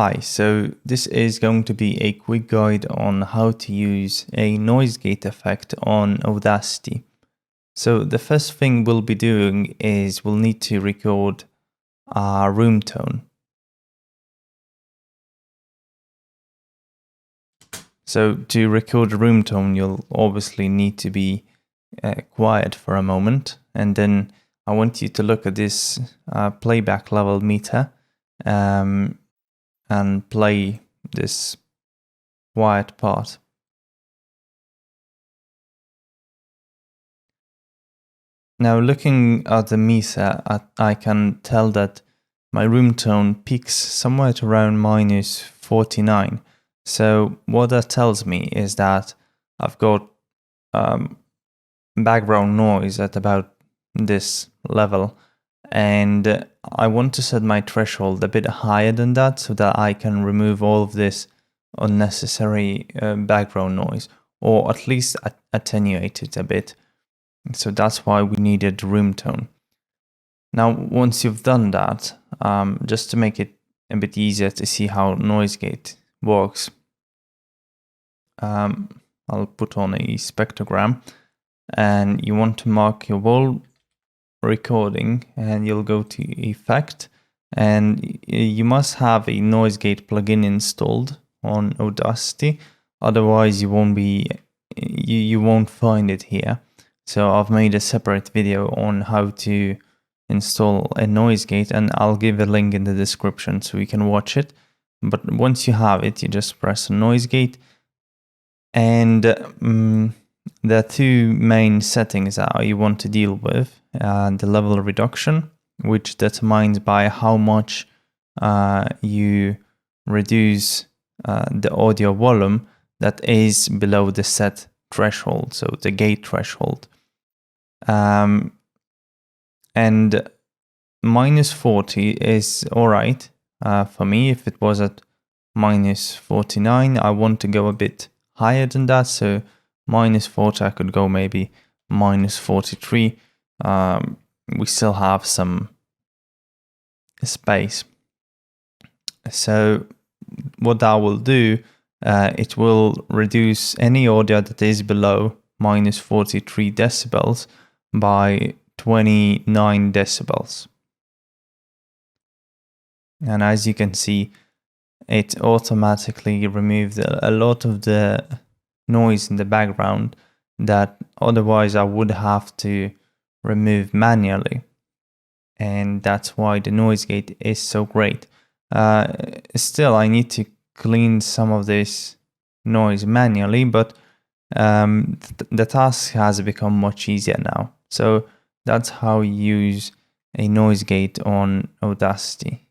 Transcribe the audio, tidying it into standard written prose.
Hi, so this is going to be a quick guide on how to use a noise gate effect on Audacity. So the first thing we'll be doing is we'll need to record our room tone. So to record room tone, you'll obviously need to be quiet for a moment, and then I want you to look at this playback level meter and play this quiet part. Now looking at the meter, I can tell that my room tone peaks somewhere at around minus 49. So what that tells me is that I've got background noise at about this level, and I want to set my threshold a bit higher than that so that I can remove all of this unnecessary background noise, or at least attenuate it a bit. So that's why we needed room tone. Now, once you've done that, just to make it a bit easier to see how noise gate works, I'll put on a spectrogram, and you want to mark your whole recording, and you'll go to Effect, and you must have a noise gate plugin installed on Audacity, otherwise you won't find it here. So I've made a separate video on how to install a noise gate, and I'll give a link in the description so you can watch it. But once you have it, you just press noise gate, and there are two main settings that you want to deal with. The level reduction, which determines by how much you reduce the audio volume that is below the set threshold, so the gate threshold. And minus 40 is alright for me. If it was at minus 49, I want to go a bit higher than that, so minus 40, I could go maybe minus 43. We still have some space. So what that will do, it will reduce any audio that is below minus 43 decibels by 29 decibels. And as you can see, it automatically removed a lot of the noise in the background that otherwise I would have to remove manually. And that's why the noise gate is so great. Still, I need to clean some of this noise manually, but the task has become much easier now. So that's how you use a noise gate on Audacity.